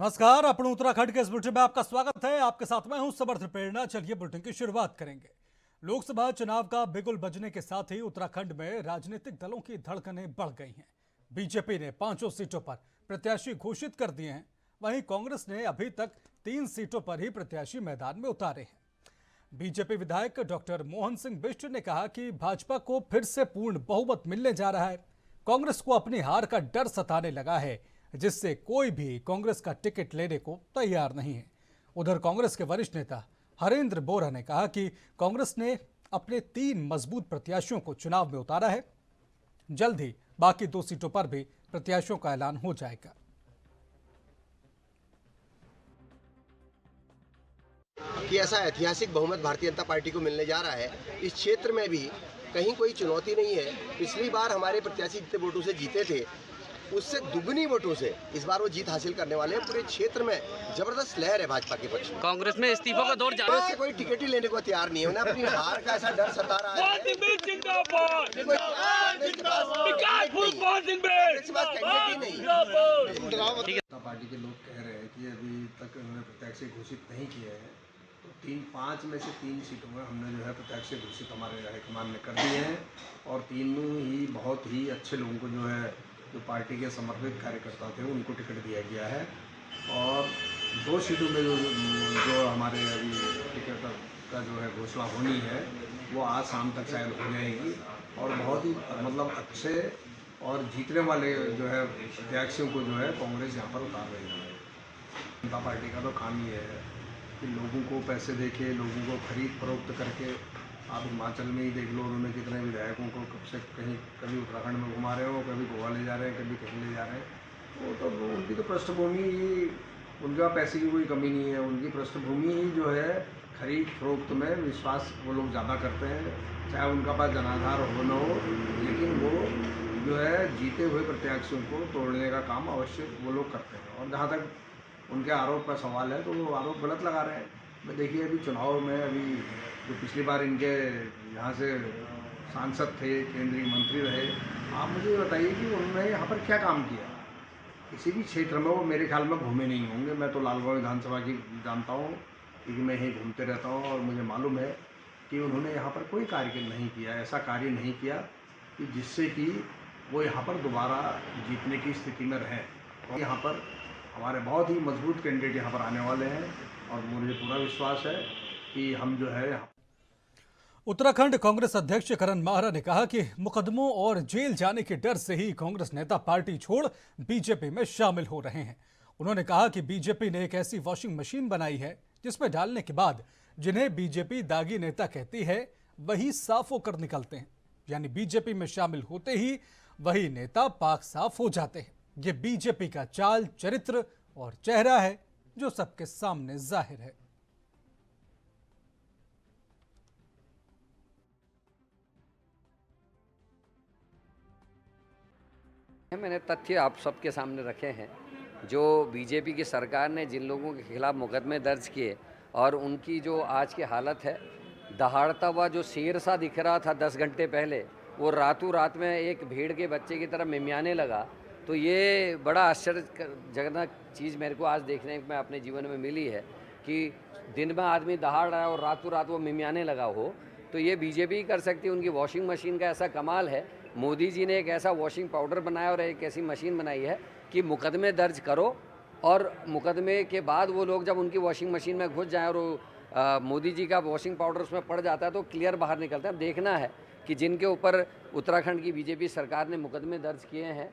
नमस्कार, अपन उत्तराखंड के इस बुलेटिन में आपका स्वागत है। आपके साथ मैं हूं समर्थ प्रेरणा। चलिए बुलेटिन की शुरुआत करेंगे। लोकसभा चुनाव का बिगुल बजने के साथ ही उत्तराखंड में राजनीतिक दलों की धड़कनें बढ़ गई हैं। बीजेपी ने 5 सीटों पर प्रत्याशी घोषित कर दिए हैं। वहीं कांग्रेस ने अभी तक 3 सीटों पर ही प्रत्याशी मैदान में उतारे हैं। बीजेपी विधायक डॉक्टर मोहन सिंह बिष्ट ने कहा कि भाजपा को फिर से पूर्ण बहुमत मिलने जा रहा है। कांग्रेस को अपनी हार का डर सताने लगा है, जिससे कोई भी कांग्रेस का टिकट लेने को तैयार नहीं है। उधर कांग्रेस के वरिष्ठ नेता हरेंद्र बोरा ने कहा कि कांग्रेस ने अपने 3 मजबूत प्रत्याशियों को चुनाव में उतारा है। जल्द ही बाकी 2 सीटों पर भी प्रत्याशियों का ऐलान हो जाएगा। कि ऐसा ऐतिहासिक बहुमत भारतीय जनता पार्टी को मिलने जा रहा है। इस क्षेत्र में भी कहीं कोई चुनौती नहीं है। पिछली बार हमारे प्रत्याशी जितने वोटों से जीते थे, उससे दुगनी वोटों से इस बार वो जीत हासिल करने वाले हैं। पूरे क्षेत्र में जबरदस्त लहर है भाजपा के पक्ष में। कांग्रेस में इस्तीफों का दौर जारी है। से कोई टिकट ही लेने को तैयार नहीं है। उन्हें अपनी हार का ऐसा डर सता रहा है। पार्टी के लोग कह रहे हैं कि अभी तक उन्होंने प्रत्याशी घोषित नहीं किए हैं, तो 5 में से 3 सीटों में हमने जो है प्रत्याशी घोषित हमारे हाईकमान ने कर दिए हैं। और तीनों ही बहुत ही अच्छे लोगों को जो पार्टी के समर्पित कार्यकर्ता थे उनको टिकट दिया गया है। और 2 सीटों में जो हमारे अभी टिकट का जो है घोषणा होनी है वो आज शाम तक शायद हो जाएगी। और बहुत ही मतलब अच्छे और जीतने वाले जो है प्रत्याशियों को जो है कांग्रेस यहाँ पर उतार रही है। जनता पार्टी का तो काम ये है कि लोगों को पैसे देके, लोगों को खरीद फरोख्त करके, आप हिमाचल में ही देख लो उन्होंने कितने विधायकों को कब से कभी उत्तराखंड में घुमा रहे हो, कभी गोवा ले जा रहे हैं, कभी कहीं ले जा रहे हैं। वो तो उनकी तो पृष्ठभूमि ही, उनका पैसे की कोई कमी नहीं है। उनकी पृष्ठभूमि ही जो है खरीद फरोख्त में विश्वास वो लोग ज़्यादा करते हैं, चाहे उनका पास जनाधार हो न हो, लेकिन वो जो है जीते हुए प्रत्याशियों को तोड़ने का काम अवश्य वो लोग करते हैं। और जहाँ तक उनके आरोप का सवाल है तो वो आरोप गलत लगा रहे हैं। देखिए अभी चुनाव में अभी जो पिछली बार इनके यहाँ से सांसद थे, केंद्रीय मंत्री रहे, आप मुझे ये बताइए कि उन्होंने यहाँ पर क्या काम किया। किसी भी क्षेत्र में वो मेरे ख्याल में घूमे नहीं होंगे। मैं तो लालगढ़ विधानसभा की जानता हूँ क्योंकि मैं यहीं घूमते रहता हूँ और मुझे मालूम है कि उन्होंने यहाँ पर कोई कार्य नहीं किया, ऐसा कार्य नहीं किया कि जिससे कि वो यहाँ पर दोबारा जीतने की स्थिति में रहें। और यहाँ पर हमारे बहुत ही मजबूत कैंडिडेट यहाँ पर आने वाले हैं और मुझे पूरा विश्वास है कि हम जो है। उत्तराखंड कांग्रेस अध्यक्ष करण माहरा ने कहा कि मुकदमों और जेल जाने के डर से ही कांग्रेस नेता पार्टी छोड़ बीजेपी में शामिल हो रहे हैं। उन्होंने कहा कि बीजेपी ने एक ऐसी वॉशिंग मशीन बनाई है जिसमें डालने के बाद जिन्हें बीजेपी दागी नेता कहती है वही साफ होकर निकलते हैं। यानी बीजेपी में शामिल होते ही वही नेता पाक साफ हो जाते हैं। ये बीजेपी का चाल, चरित्र और चेहरा है जो सबके सामने जाहिर है। मैंने तथ्य आप सबके सामने रखे हैं। जो बीजेपी की सरकार ने जिन लोगों के खिलाफ मुकदमे दर्ज किए और उनकी जो आज की हालत है, दहाड़ता हुआ जो शेर सा दिख रहा था 10 घंटे पहले, वो रातों रात में एक भेड़ के बच्चे की तरह मिमियाने लगा। तो ये बड़ा आश्चर्यजनक चीज़ मेरे को आज देखने में अपने जीवन में मिली है कि दिन में आदमी दहाड़ रहा है और रातों रात वो मिमियाने लगा हो। तो ये बीजेपी कर सकती है। उनकी वॉशिंग मशीन का ऐसा कमाल है। मोदी जी ने एक ऐसा वॉशिंग पाउडर बनाया और एक ऐसी मशीन बनाई है कि मुकदमे दर्ज करो और मुकदमे के बाद वो लोग जब उनकी वॉशिंग मशीन में घुस जाएं और मोदी जी का वॉशिंग पाउडर उसमें पड़ जाता है तो क्लियर बाहर निकलता है। अब देखना है कि जिनके ऊपर उत्तराखंड की बीजेपी सरकार ने मुकदमे दर्ज किए हैं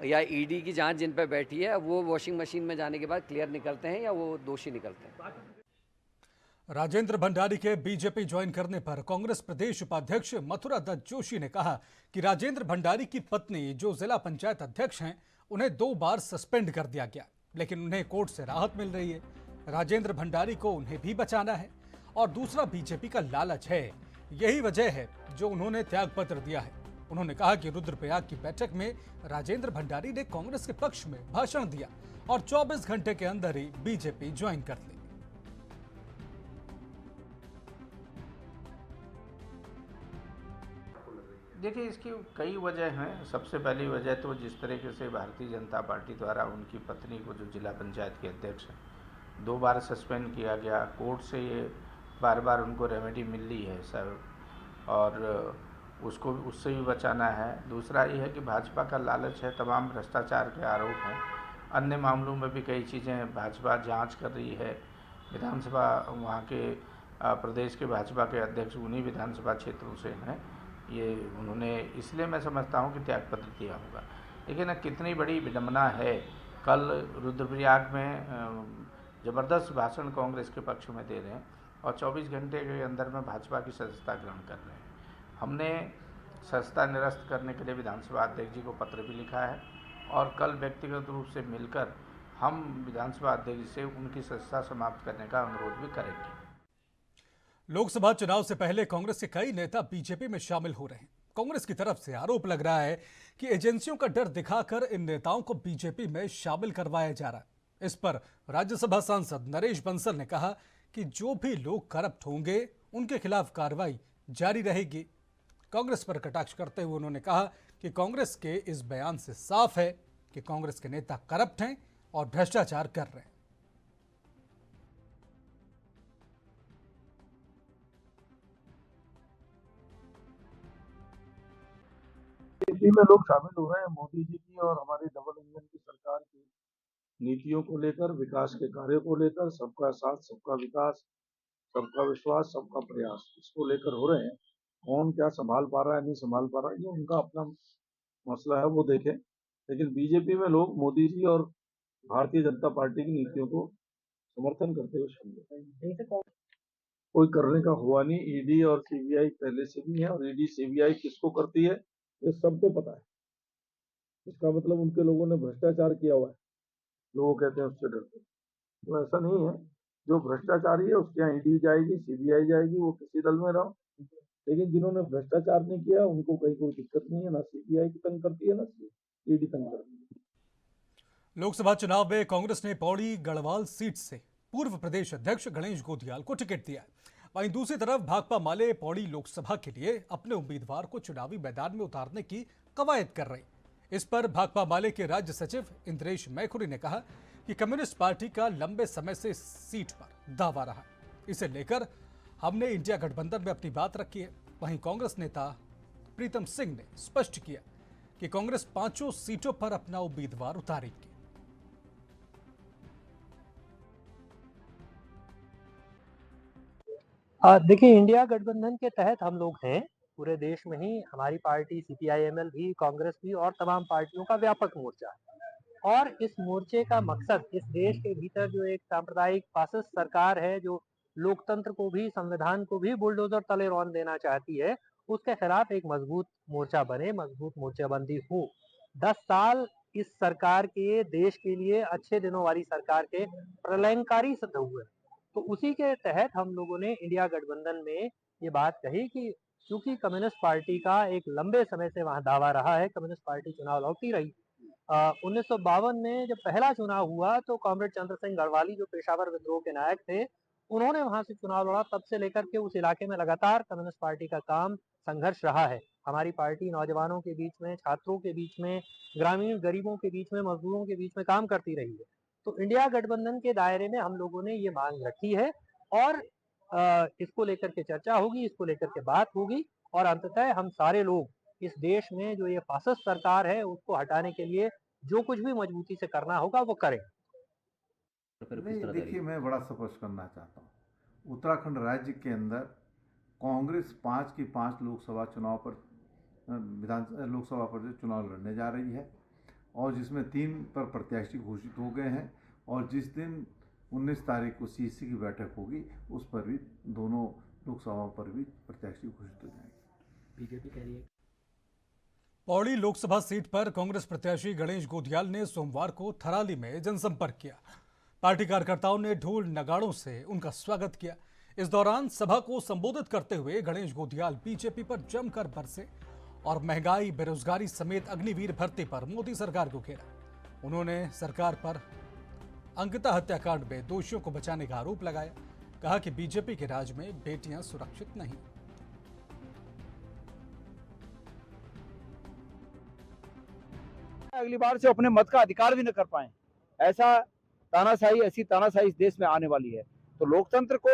या ईडी की जांच जिन पर बैठी है, वो वॉशिंग मशीन में जाने के बाद क्लियर निकलते हैं या वो दोषी निकलते हैं। राजेंद्र भंडारी के बीजेपी ज्वाइन करने पर कांग्रेस प्रदेश उपाध्यक्ष मथुरा दत्त जोशी ने कहा कि राजेंद्र भंडारी की पत्नी जो जिला पंचायत अध्यक्ष हैं, उन्हें 2 बार सस्पेंड कर दिया गया, लेकिन उन्हें कोर्ट से राहत मिल रही है। राजेंद्र भंडारी को उन्हें भी बचाना है और दूसरा बीजेपी का लालच है। यही वजह है जो उन्होंने त्यागपत्र दिया है। उन्होंने कहा कि रुद्रप्रयाग की बैठक में राजेंद्र भंडारी ने कांग्रेस के पक्ष में भाषण दिया और 24 घंटे के अंदर ही बीजेपी ज्वाइन कर ली। देखिए, इसकी कई वजह हैं। सबसे पहली वजह तो जिस तरीके से भारतीय जनता पार्टी द्वारा उनकी पत्नी को, जो जिला पंचायत के अध्यक्ष हैं, 2 बार सस्पेंड किया गया। कोर्ट से ये बार बार उनको रेमेडी मिल रही है सर, और उसको उससे भी बचाना है। दूसरा ये है कि भाजपा का लालच है, तमाम भ्रष्टाचार के आरोप हैं। अन्य मामलों में भी कई चीज़ें भाजपा जांच कर रही है। विधानसभा वहाँ के प्रदेश के भाजपा के अध्यक्ष उन्हीं विधानसभा क्षेत्रों से हैं। ये उन्होंने, इसलिए मैं समझता हूँ कि त्यागपत्र दिया होगा। देखिए ना, कितनी बड़ी विडंबना है। कल रुद्रप्रयाग में ज़बरदस्त भाषण कांग्रेस के पक्ष में दे रहे हैं और 24 घंटे के अंदर में भाजपा की सदस्यता ग्रहण कर रहे हैं। हमने सदस्यता निरस्त करने के लिए विधानसभा अध्यक्ष जी को पत्र भी लिखा है और कल व्यक्तिगत रूप से मिलकर हम विधानसभा अध्यक्ष से उनकी सदस्यता समाप्त करने का अनुरोध भी करेंगे। लोकसभा चुनाव से पहले कांग्रेस के कई नेता बीजेपी में शामिल हो रहे हैं। कांग्रेस की तरफ से आरोप लग रहा है कि एजेंसियों का डर दिखाकर इन नेताओं को बीजेपी में शामिल करवाया जा रहा है। इस पर राज्यसभा सांसद नरेश बंसल ने कहा कि जो भी लोग करप्ट होंगे उनके खिलाफ कार्रवाई जारी रहेगी। कांग्रेस पर कटाक्ष करते हुए उन्होंने कहा कि कांग्रेस के इस बयान से साफ है कि कांग्रेस के नेता करप्ट हैं और भ्रष्टाचार कर रहे हैं। बीजेपी में लोग शामिल हो रहे हैं मोदी जी की और हमारी डबल इंजन की सरकार की नीतियों को लेकर, विकास के कार्यों को लेकर। सबका साथ, सबका विकास, सबका विश्वास, सबका प्रयास, इसको लेकर हो रहे हैं। कौन क्या संभाल पा रहा है, नहीं संभाल पा रहा है, ये उनका अपना मसला है, वो देखें। लेकिन बीजेपी में लोग मोदी जी और भारतीय जनता पार्टी की नीतियों को समर्थन करते हुए शामिल हैं। कोई करने का हुआ नहीं। ईडी और सीबीआई पहले से भी है और ईडी सीबीआई किसको करती है ये सबको पता है। इसका मतलब उनके लोगों ने भ्रष्टाचार किया हुआ है। लोग कहते हैं उससे डरते हैं, तो ऐसा नहीं है। जो भ्रष्टाचारी है उसके यहाँ ईडी जाएगी, सीबीआई जाएगी, वो किसी दल में रहो। लेकिन जिन्होंने भ्रष्टाचार नहीं किया उनको कहीं कोई दिक्कत नहीं है, ना सीबीआई की तंग करती है, ना ईडी तंग करती है। लोकसभा चुनाव में कांग्रेस ने पौड़ी गढ़वाल सीट से पूर्व प्रदेश अध्यक्ष गणेश गोदियाल को टिकट दिया। वहीं दूसरी तरफ भाकपा माले पौड़ी लोकसभा के लिए अपने उम्मीदवार को चुनावी मैदान में उतारने की कवायद कर रही। इस पर भाकपा माले के राज्य सचिव इंद्रेश मैखुरी ने कहा कि कम्युनिस्ट पार्टी का लंबे समय से सीट पर दावा रहा। इसे लेकर हमने इंडिया गठबंधन में अपनी बात रखी है। वहीं कांग्रेस नेता प्रीतम सिंह ने स्पष्ट किया कि कांग्रेस 5 सीटों पर अपना उम्मीदवार उतारेगी। देखिए, इंडिया गठबंधन के तहत हम लोग हैं। पूरे देश में ही हमारी पार्टी सीपीआईएमएल भी, कांग्रेस भी और तमाम पार्टियों का व्यापक मोर्चा है। और इस मोर्चे का मकसद इस देश के भीतर जो एक सांप्रदायिक फासिस्ट सरकार है, जो लोकतंत्र को भी, संविधान को भी बुलडोजर तले रौंद देना चाहती है, उसके खिलाफ एक मजबूत मोर्चा बने, मजबूत मोर्चाबंदी हो। 10 साल इस सरकार के, देश के लिए अच्छे दिनों वाली सरकार के प्रलयंकारी सिद्ध हुए। तो उसी के तहत हम लोगों ने इंडिया गठबंधन में ये बात कही कि क्योंकि कम्युनिस्ट पार्टी का एक लंबे समय से वहां दावा रहा है, कम्युनिस्ट पार्टी चुनाव लड़ती रही। 1952 में जब पहला चुनाव हुआ तो कॉमरेड चंद्र सिंह गढ़वाली, जो पेशावर विद्रोह के नायक थे, उन्होंने वहां से चुनाव लड़ा। तब से लेकर के उस इलाके में लगातार कम्युनिस्ट पार्टी का काम, संघर्ष रहा है। हमारी पार्टी नौजवानों के बीच में, छात्रों के बीच में, ग्रामीण गरीबों के बीच में, मजदूरों के बीच में काम करती रही है। तो इंडिया गठबंधन के दायरे में हम लोगों ने ये मांग रखी है और इसको लेकर के चर्चा होगी, इसको लेकर के बात होगी और अंततः हम सारे लोग इस देश में जो ये फासिस्ट सरकार है उसको हटाने के लिए जो कुछ भी मजबूती से करना होगा वो करें। नहीं, देखिए, मैं बड़ा स्पष्ट करना चाहता हूँ। उत्तराखंड राज्य के अंदर कांग्रेस 5 की 5 लोकसभा चुनाव पर लोकसभा पर जो चुनाव लड़ने जा रही है और जिसमें 3 पर प्रत्याशी घोषित हो गए हैं और जिस दिन 19 तारीख को सीसी की बैठक होगी उस पर भी दोनों लोकसभाओं पर भी प्रत्याशी घोषित हो जाएंगे। बीजेपी कह रही है। पौड़ी लोकसभा सीट पर कांग्रेस प्रत्याशी गणेश गोदियाल ने सोमवार को थराली में जनसंपर्क किया। पार्टी कार्यकर्ताओं ने ढोल नगाड़ों से उनका स्वागत किया। इस दौरान सभा को संबोधित करते हुए गणेश गोदियाल बीजेपी पर जमकर बरसे और महंगाई, बेरोजगारी समेत अग्निवीर भर्ती पर मोदी सरकार को घेरा। उन्होंने सरकार पर अंकिता हत्याकांड में दोषियों को बचाने का आरोप लगाया। कहा कि बीजेपी के राज में बेटियां सुरक्षित नहीं। अगली बार से अपने मत का अधिकार भी न कर पाए। ऐसी तानाशाही इस देश में आने वाली है। तो लोकतंत्र को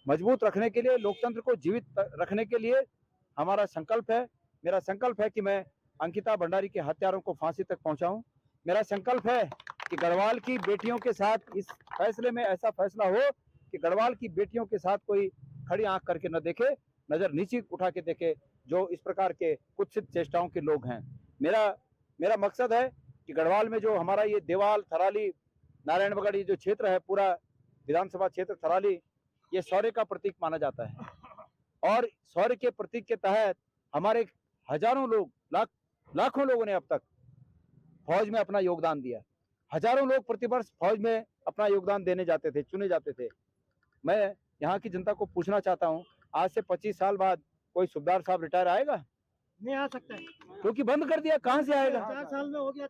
मजबूत रखने के लिए, लोकतंत्र को जीवित रखने के लिए हमारा संकल्प है, मेरा संकल्प है कि मैं अंकिता भंडारी के हत्यारों को फांसी तक पहुंचाऊं। मेरा संकल्प है कि गढ़वाल की बेटियों के साथ इस फैसले में ऐसा फैसला हो कि गढ़वाल की बेटियों के साथ कोई खड़ी आंख करके न देखे, नजर नीचे उठा के देखे जो इस प्रकार के कुत्सित चेष्टाओं के लोग हैं। मेरा मकसद है कि गढ़वाल में जो हमारा ये देवाल, थराली, नारायणगढ़ ये जो क्षेत्र है, पूरा विधानसभा क्षेत्र थराली, ये शौर्य का प्रतीक माना जाता है। और शौर्य के प्रतीक के तहत हमारे हजारों लोग, लाखों लोगों ने अब तक फौज में अपना योगदान दिया। हजारों लोग प्रतिवर्ष फौज में अपना योगदान देने जाते थे, चुने जाते थे। मैं यहाँ की जनता को पूछना चाहता हूँ, आज से 25 साल बाद कोई सूबेदार साहब रिटायर आएगा? नहीं आ सकता है, क्योंकि बंद कर दिया। कहाँ से आएगा? 4 साल में हो गया।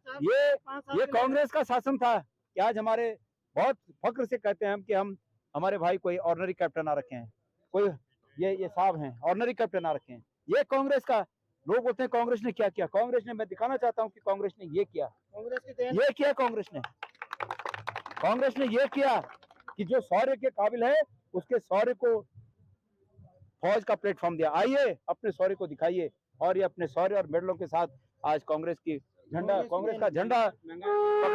ये कांग्रेस का शासन था कि आज हमारे बहुत फक्र से कहते हैं हम कि हम हमारे भाई कोई ऑर्डिनरी कैप्टन ना रखे हैं, कोई ये साहब हैं ऑर्डिनरी कैप्टन ना रखे हैं। ये कांग्रेस का, लोग बोलते हैं कांग्रेस ने क्या किया। कांग्रेस ने, मैं दिखाना चाहता हूं कि कांग्रेस ने ये किया, ये किया। कांग्रेस ने ये किया कि जो शौर्य के काबिल है उसके शौर्य को फौज का प्लेटफॉर्म दिया। आइए अपने शौर्य को दिखाइए। और ये अपने शौर्य और मेडलों के साथ आज कांग्रेस का झंडा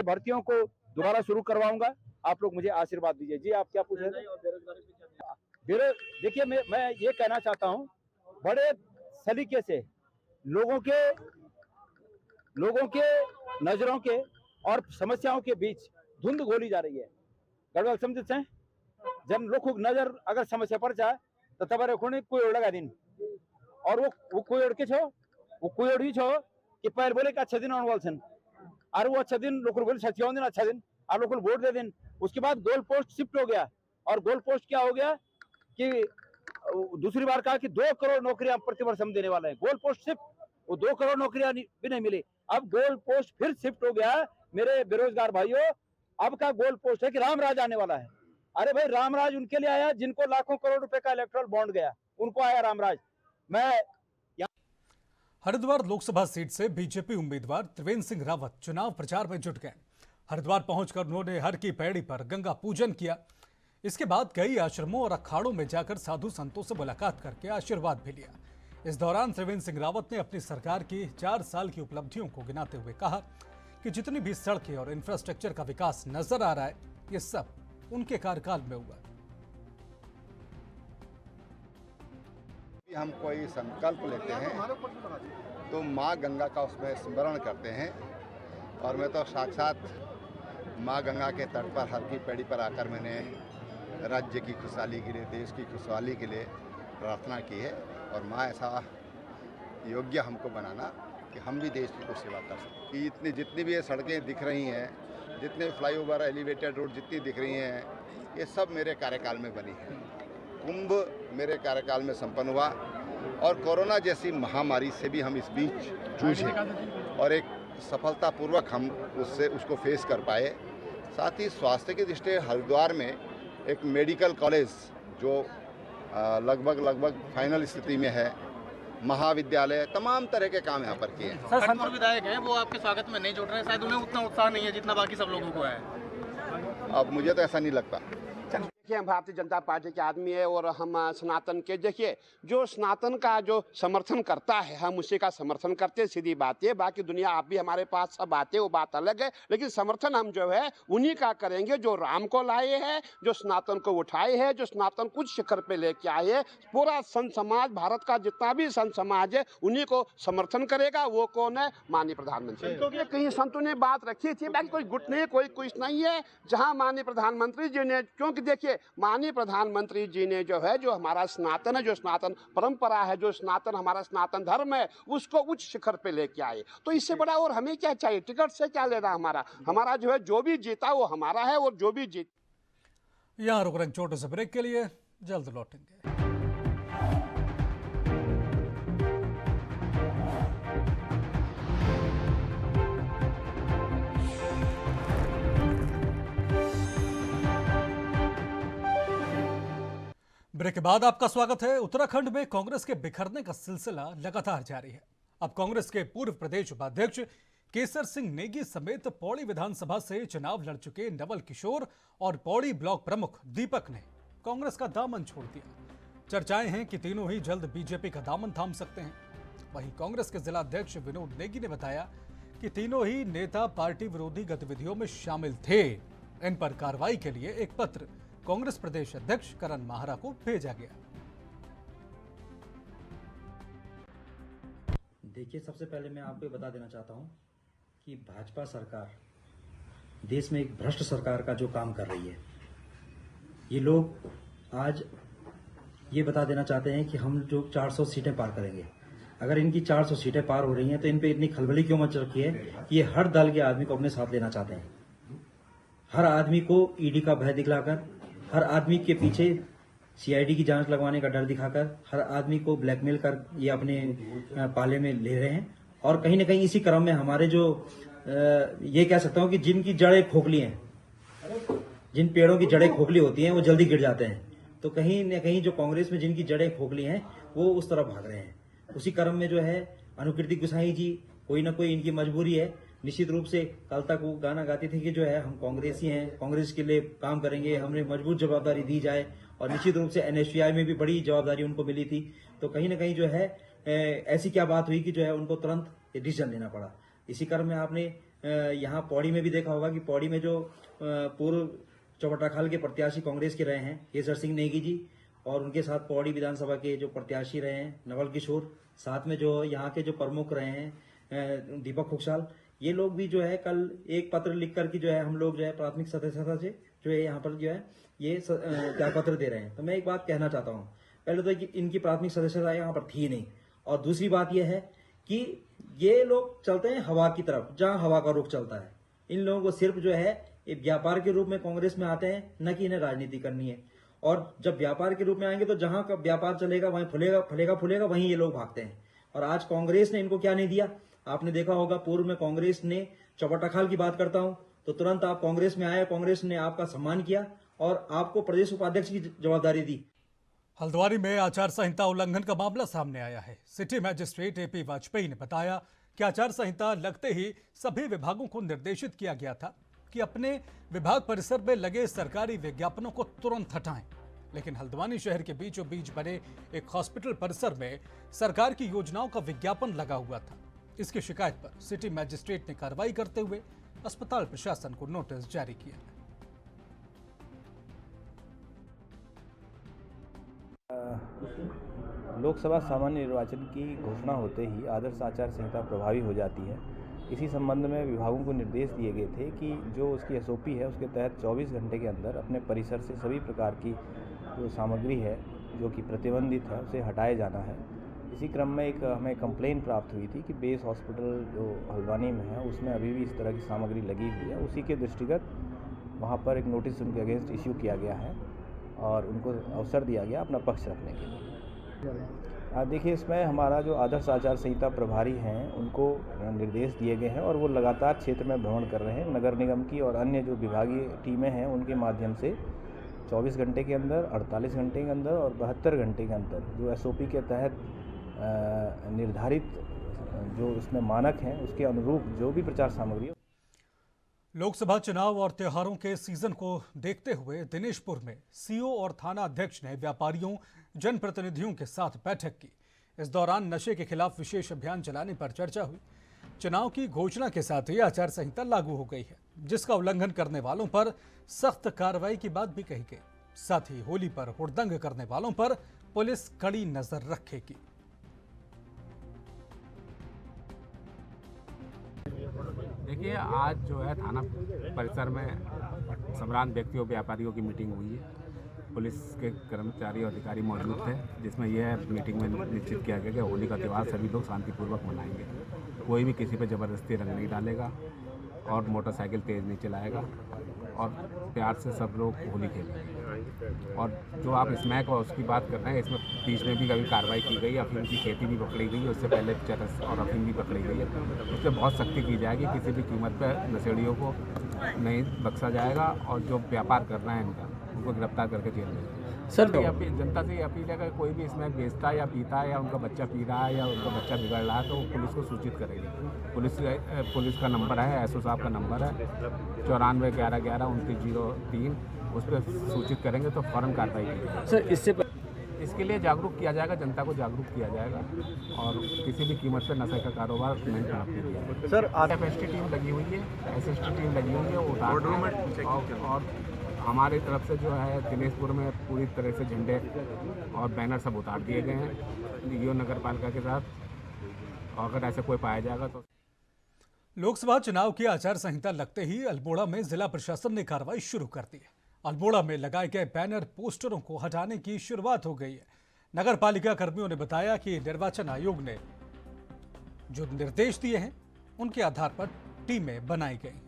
भर्तियों को दोबारा शुरू करवाऊंगा। आप लोग मुझे आशीर्वाद दीजिए। जी आप क्या पूछ रहे थे? देखिए मैं ये कहना चाहता हूँ, बड़े सलीके से लोगों के नजरों के और समस्याओं के बीच धुंध घोली जा रही है। गढ़वाल समझते हैं, जब लोग नजर अगर समस्या पर जाए तो तब कोई ओढ़ा दिन और वो कोई ओढ़ के वो कोई ओढ़ी कि पैर बोले कि अच्छा दिन आने वाले सन, और वो अच्छा दिन लोग बोले सचिव दिन अच्छा दिन, और लोग वोट दे दिन। उसके बाद गोल पोस्ट शिफ्ट हो गया, और गोल पोस्ट क्या हो गया कि दूसरी बार कहा कि 2 करोड़ नौकरियां प्रतिवर्ष हम देने वाले हैं। गोल पोस्ट शिफ्ट, वो 2 करोड़ नौकरियां भी नहीं मिली। अब गोल पोस्ट फिर शिफ्ट हो गया। मेरे बेरोजगार भाइयों, अब का गोल पोस्ट है कि रामराज आने वाला है। अरे भाई, रामराज उनके लिए आया जिनको लाखों करोड़ रुपए का इलेक्ट्रल बॉन्ड गया, उनको आया रामराज। हरिद्वार लोकसभा सीट से बीजेपी उम्मीदवार त्रिवेंद्र सिंह रावत चुनाव प्रचार में जुट गए। हरिद्वार पहुंचकर उन्होंने हर की पैड़ी पर गंगा पूजन किया। इसके बाद कई आश्रमों और अखाड़ों में जाकर साधु संतों से मुलाकात करके आशीर्वाद भी लिया। इस दौरान त्रिवेंद्र सिंह रावत ने अपनी सरकार की 4 साल की उपलब्धियों को गिनाते हुए कहा कि जितनी भी सड़कें और इंफ्रास्ट्रक्चर का विकास नजर आ रहा है, ये सब उनके कार्यकाल में हुआ। हम कोई संकल्प लेते हैं तो माँ गंगा का उसमें स्मरण करते हैं, और मैं तो साक्षात माँ गंगा के तट पर हर की पैड़ी पर आकर मैंने राज्य की खुशहाली के लिए, देश की खुशहाली के लिए प्रार्थना की है। और माँ ऐसा योग्य हमको बनाना कि हम भी देश की कुछ सेवा कर सकें। कि जितनी भी ये सड़कें दिख रही हैं, जितने फ्लाईओवर, एलिवेटेड रोड जितनी दिख रही हैं, ये सब मेरे कार्यकाल में बनी है। कुंभ मेरे कार्यकाल में संपन्न हुआ, और कोरोना जैसी महामारी से भी हम इस बीच जूझे और एक सफलतापूर्वक हम उसको फेस कर पाए। साथ ही स्वास्थ्य की दृष्टि हरिद्वार में एक मेडिकल कॉलेज जो लगभग फाइनल स्थिति में है, महाविद्यालय, तमाम तरह के काम यहाँ पर किए हैं। खड़गपुर विधायक हैं, वो आपके स्वागत में नहीं जुड़ रहे हैं, शायद उन्हें उतना उत्साह नहीं है जितना बाकी सब लोगों को है। अब मुझे तो ऐसा नहीं लगता। देखिए, हम भारतीय जनता पार्टी के आदमी है और हम सनातन के, देखिए जो सनातन का जो समर्थन करता है हम उसी का समर्थन करते हैं, सीधी बात है। बाकी दुनिया आप भी हमारे पास सब आते, वो बात अलग है, लेकिन समर्थन हम जो है उन्हीं का करेंगे जो राम को लाए हैं, जो सनातन को उठाए हैं, जो सनातन कुछ शिखर पे लेके आए हैं। पूरा संत समाज, भारत का जितना भी संत समाज है, उन्हीं को समर्थन करेगा। वो कौन है? माननीय प्रधानमंत्री। तो कहीं संतों ने बात रखी थी, बाकी कोई गुट नहीं, कोई कुछ नहीं है। जहाँ माननीय प्रधानमंत्री जी ने, क्योंकि देखिए माननीय प्रधानमंत्री जी ने जो है, जो हमारा सनातन है, जो सनातन परंपरा है, जो सनातन हमारा सनातन धर्म है, उसको उच्च शिखर पे लेके आए। तो इससे बड़ा और हमें क्या चाहिए? टिकट से क्या लेना? हमारा जो है, जो भी जीता वो हमारा है, और जो भी जीत। यहाँ रुक रहे छोटे से ब्रेक के लिए, जल्द लौटेंगे। ब्रेक के बाद आपका स्वागत है। उत्तराखंड में कांग्रेस के बिखरने का सिलसिला लगातार जारी है। अब कांग्रेस के पूर्व प्रदेश उपाध्यक्ष केसर सिंह नेगी समेत पौड़ी विधानसभा से चुनाव लड़ चुके नवल किशोर और पौड़ी ब्लॉक प्रमुख दीपक ने कांग्रेस का दामन छोड़ दिया। चर्चाएं हैं कि तीनों ही जल्द बीजेपी का दामन थाम सकते हैं। वहीं कांग्रेस के जिला अध्यक्ष विनोद नेगी ने बताया कि तीनों ही नेता पार्टी विरोधी गतिविधियों में शामिल थे। इन पर कार्रवाई के लिए एक पत्र कांग्रेस प्रदेश अध्यक्ष करण माहरा को भेजा गया। देखिए, सबसे पहले मैं आपको बता देना चाहता हूं कि भाजपा सरकार देश में एक भ्रष्ट सरकार का जो काम कर रही है, ये लोग आज ये बता देना चाहते हैं कि हम जो 400 सीटें पार करेंगे। अगर इनकी 400 सीटें पार हो रही हैं तो इन पे इतनी खलबली क्यों मच रखी है कि ये हर दल के आदमी को अपने साथ लेना चाहते हैं। हर आदमी को ईडी का भय दिखलाकर, हर आदमी के पीछे सीआईडी की जांच लगवाने का डर दिखाकर, हर आदमी को ब्लैकमेल कर ये अपने पाले में ले रहे हैं। और कहीं ना कहीं इसी क्रम में हमारे जो ये कह सकता हूं कि जिनकी जड़ें खोखली हैं, जिन पेड़ों की जड़ें खोखली होती हैं वो जल्दी गिर जाते हैं। तो कहीं न कहीं जो कांग्रेस में जिनकी जड़ें खोखली हैं वो उस तरफ भाग रहे हैं। उसी क्रम में जो है अनुकृति गुसाई जी, कोई ना कोई इनकी मजबूरी है। निश्चित रूप से कल तक वो गाना गाती थी कि जो है हम कांग्रेसी हैं, कांग्रेस के लिए काम करेंगे, हमने मजबूत जवाबदारी दी जाए। और निश्चित रूप से एनएसयूआई में भी बड़ी जवाबदारी उनको मिली थी। तो कहीं ना कहीं जो है ऐसी क्या बात हुई कि जो है उनको तुरंत डिसीजन लेना पड़ा। इसी क्रम में आपने यहाँ पौड़ी में भी देखा होगा कि पौड़ी में जो पूर्व चौबट्टाखाल के प्रत्याशी कांग्रेस के रहे हैं केसर सिंह नेगी जी, और उनके साथ पौड़ी विधानसभा के जो प्रत्याशी रहे हैं नवल किशोर, साथ में जो यहाँ के जो प्रमुख रहे हैं दीपक खुकसाल, ये लोग भी जो है कल एक पत्र लिख कर के जो है हम लोग जो है प्राथमिक सदस्यता से जो है यहाँ पर जो है ये त्याग पत्र दे रहे हैं। तो मैं एक बात कहना चाहता हूँ, पहले तो इनकी प्राथमिक सदस्यता यहाँ पर थी नहीं, और दूसरी बात यह है कि ये लोग चलते हैं हवा की तरफ, जहां हवा का रुख चलता है। इन लोगों को सिर्फ जो है ये व्यापार के रूप में कांग्रेस में आते हैं, न कि इन्हें राजनीति करनी है। और जब व्यापार के रूप में आएंगे तो जहां का व्यापार चलेगा वहीं फुलेगा वहीं ये लोग भागते हैं। और आज कांग्रेस ने इनको क्या नहीं दिया, आपने देखा होगा। पूर्व में कांग्रेस ने चौबट्टाखाल की बात करता हूं तो तुरंत आप कांग्रेस में आए, कांग्रेस ने आपका सम्मान किया और आपको प्रदेश उपाध्यक्ष की जवाबदारी दी। हल्द्वानी में आचार संहिता उल्लंघन का मामला सामने आया है। सिटी मजिस्ट्रेट एपी वाजपेयी ने बताया कि आचार संहिता लगते ही सभी विभागों को निर्देशित किया गया था कि अपने विभाग परिसर में लगे सरकारी विज्ञापनों को तुरंत हटाएं। लेकिन हल्द्वानी शहर के बीचों बीच बने एक हॉस्पिटल परिसर में सरकार की योजनाओं का विज्ञापन लगा हुआ था। इसकी शिकायत पर सिटी मजिस्ट्रेट ने कार्रवाई करते हुए अस्पताल प्रशासन को नोटिस जारी किया। लोकसभा सामान्य निर्वाचन की घोषणा होते ही आदर्श आचार संहिता प्रभावी हो जाती है। इसी संबंध में विभागों को निर्देश दिए गए थे कि जो उसकी एसओपी है उसके तहत 24 घंटे के अंदर अपने परिसर से सभी प्रकार की जो सामग्री है जो कि प्रतिबंधित है उसे हटाए जाना है। इसी क्रम में हमें कंप्लेन प्राप्त हुई थी कि बेस हॉस्पिटल जो हल्द्वानी में है उसमें अभी भी इस तरह की सामग्री लगी हुई है। उसी के दृष्टिगत वहाँ पर एक नोटिस उनके अगेंस्ट इश्यू किया गया है और उनको अवसर दिया गया अपना पक्ष रखने के लिए। देखिए, इसमें हमारा जो आदर्श आचार संहिता प्रभारी हैं उनको निर्देश दिए गए हैं और वो लगातार क्षेत्र में भ्रमण कर रहे हैं। नगर निगम की और अन्य जो विभागीय टीमें हैं उनके माध्यम से 24 घंटे के अंदर, 48 घंटे के अंदर और 72 घंटे के अंदर जो एसओपी के तहत निर्धारित जो इसमें मानक हैं उसके अनुरूप जो भी प्रचार सामग्री। लोकसभा चुनाव और त्योहारों के सीजन को देखते हुए दिनेशपुर में सीओ और थाना अध्यक्ष ने व्यापारियों, जनप्रतिनिधियों के साथ बैठक की। इस दौरान नशे के खिलाफ विशेष अभियान चलाने पर चर्चा हुई। चुनाव की घोषणा के साथ ही आचार संहिता लागू हो गई है, जिसका उल्लंघन करने वालों पर सख्त कार्रवाई की बात भी कही गई। साथ ही होली पर हुड़दंग करने वालों पर पुलिस कड़ी नजर रखेगी। देखिए, आज जो है थाना परिसर में सम्रांत व्यक्तियों व्यापारियों की मीटिंग हुई है। पुलिस के कर्मचारी और अधिकारी मौजूद थे, जिसमें यह मीटिंग में निश्चित किया गया कि होली का त्यौहार सभी लोग शांतिपूर्वक मनाएंगे। कोई भी किसी पर ज़बरदस्ती रंग नहीं डालेगा और मोटरसाइकिल तेज़ नहीं चलाएगा और प्यार से सब लोग होली खेलेंगे। और जो आप स्मैक और उसकी बात कर रहे हैं, इसमें बीच में भी कभी कार्रवाई की गई, अफीम की खेती भी पकड़ी गई, उससे पहले चरस और अफीम भी पकड़ी गई है। उस पर बहुत सख्ती की जाएगी, किसी भी कीमत पर नशेड़ियों को नहीं बख्शा जाएगा और जो व्यापार कर रहे हैं इनका उनको गिरफ्तार करके जेल भेजेंगे। सर जनता से ये अपील है कि कोई भी इसमें बेचता है या पीता है या उनका बच्चा पी रहा है या उनका बच्चा बिगड़ रहा है तो वो पुलिस को सूचित करेगी। पुलिस का नंबर है, एसओ साहब का नंबर है 94 11 11 2903, उस पर सूचित करेंगे तो फ़ौरन कार्रवाई की। सर इसके लिए जागरूक किया जाएगा, जनता को जागरूक किया जाएगा और किसी भी कीमत पर नशे का कारोबार नहीं करने दिया जाएगा। सर एफएसटी टीम लगी हुई है, एसएसटी टीम लगी हुई है, वो उतार और हमारी तरफ से जो है दिनेशपुर में पूरी तरह से झंडे और बैनर सब उतार दिए गए हैं डीओ नगर पालिका के साथ। और अगर ऐसे कोई पाया जाएगा तो लोकसभा चुनाव की आचार संहिता लगते ही अल्मोड़ा में जिला प्रशासन ने कार्रवाई शुरू कर दी है। अल्मोड़ा में लगाए गए बैनर पोस्टरों को हटाने की शुरुआत हो गई है। नगर पालिका कर्मियों ने बताया कि निर्वाचन आयोग ने जो निर्देश दिए हैं उनके आधार पर टीमें बनाई गई हैं।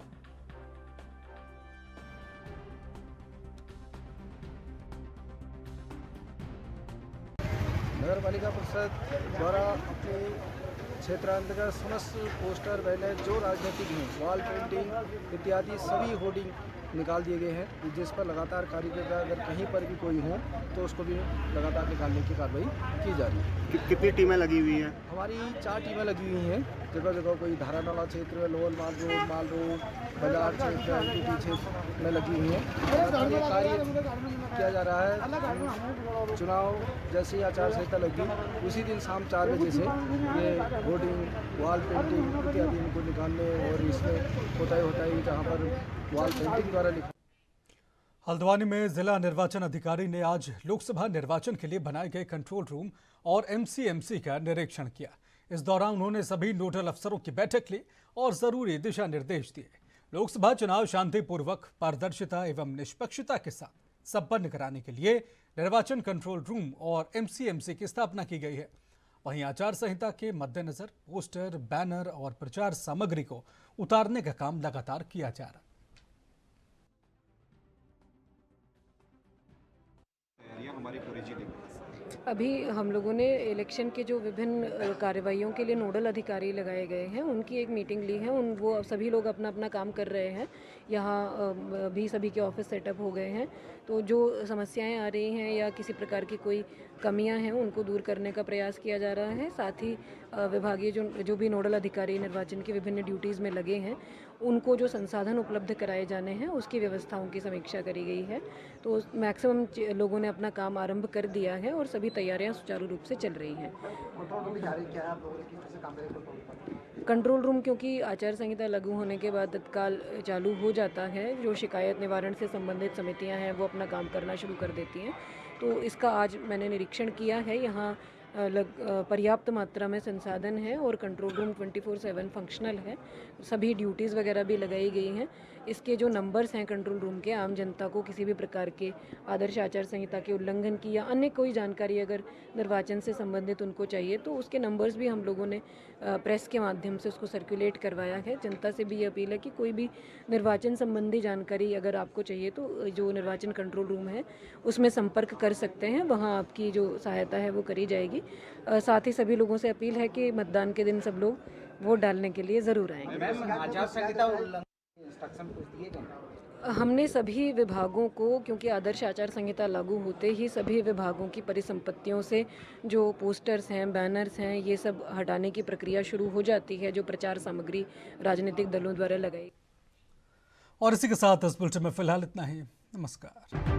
नगर पालिका परिषद द्वारा अपने क्षेत्रांतर्गत समस्त पोस्टर बैनर जो राजनीतिक हैं, वॉल पेंटिंग इत्यादि सभी होर्डिंग निकाल दिए गए हैं, जिस पर लगातार कार्यकर्ता अगर कहीं पर भी कोई हो तो उसको भी लगातार निकालने की कार्रवाई की जा रही है। कितनी टीमें लगी हुई हैं? हमारी 4 टीमें लगी हुई हैं, जगह जगह कोई धारानाला क्षेत्र, लोअर माल रोड, बाजार क्षेत्र, एलपीटी क्षेत्र में लगी हुई हैं। ये कार्य किया जा रहा है। चुनाव जैसे ही आचार संहिता लगी उसी दिन शाम 4 बजे से ये होर्डिंग, वॉल पेंटिंग इत्यादि इनको निकालने और इसमें होता ही जहाँ पर वॉल पेंटिंग द्वारा लिखा। हल्द्वानी में जिला निर्वाचन अधिकारी ने आज लोकसभा निर्वाचन के लिए बनाए गए कंट्रोल रूम और एमसीएमसी का निरीक्षण किया। इस दौरान उन्होंने सभी नोडल अफसरों की बैठक ली और जरूरी दिशा निर्देश दिए। लोकसभा चुनाव शांतिपूर्वक, पारदर्शिता एवं निष्पक्षता के साथ संपन्न कराने के लिए निर्वाचन कंट्रोल रूम और एमसीएमसी की स्थापना की गई है। वहीं आचार संहिता के मद्देनजर पोस्टर, बैनर और प्रचार सामग्री को उतारने का काम लगातार किया जा रहा है। हमारी पूरी जिले में अभी हम लोगों ने इलेक्शन के जो विभिन्न कार्रवाइयों के लिए नोडल अधिकारी लगाए गए हैं उनकी एक मीटिंग ली है। वो सभी लोग अपना अपना काम कर रहे हैं। यहाँ भी सभी के ऑफिस सेटअप हो गए हैं, तो जो समस्याएं आ रही हैं या किसी प्रकार की कोई कमियां हैं उनको दूर करने का प्रयास किया जा रहा है। साथ ही विभागीय जो भी नोडल अधिकारी निर्वाचन की विभिन्न ड्यूटीज़ में लगे हैं उनको जो संसाधन उपलब्ध कराए जाने हैं उसकी व्यवस्थाओं की समीक्षा करी गई है। तो मैक्सिमम लोगों ने अपना काम आरंभ कर दिया है और सभी तैयारियां सुचारू रूप से चल रही हैं। कंट्रोल रूम क्योंकि आचार संहिता लागू होने के बाद तत्काल चालू हो जाता है, जो शिकायत निवारण से संबंधित समितियां हैं वो अपना काम करना शुरू कर देती हैं। तो इसका आज मैंने निरीक्षण किया है। यहाँ पर्याप्त मात्रा में संसाधन है और कंट्रोल रूम 24/7 फंक्शनल है। सभी ड्यूटीज़ वगैरह भी लगाई गई हैं। इसके जो नंबर्स हैं कंट्रोल रूम के, आम जनता को किसी भी प्रकार के आदर्श आचार संहिता के उल्लंघन की या अन्य कोई जानकारी अगर निर्वाचन से संबंधित उनको चाहिए तो उसके नंबर्स भी हम लोगों ने प्रेस के माध्यम से उसको सर्कुलेट करवाया है। जनता से भी ये अपील है कि कोई भी निर्वाचन संबंधी जानकारी अगर आपको चाहिए तो जो निर्वाचन कंट्रोल रूम है उसमें संपर्क कर सकते हैं, वहाँ आपकी जो सहायता है वो करी जाएगी। साथ ही सभी लोगों से अपील है कि मतदान के दिन सब लोग वोट डालने के लिए ज़रूर आएंगे। हमने सभी विभागों को, क्योंकि आदर्श आचार संहिता लागू होते ही सभी विभागों की परिसंपत्तियों से जो पोस्टर्स हैं, बैनर्स हैं, ये सब हटाने की प्रक्रिया शुरू हो जाती है जो प्रचार सामग्री राजनीतिक दलों द्वारा लगाई। और इसी के साथ इस बुलेटिन में फिलहाल इतना ही। नमस्कार।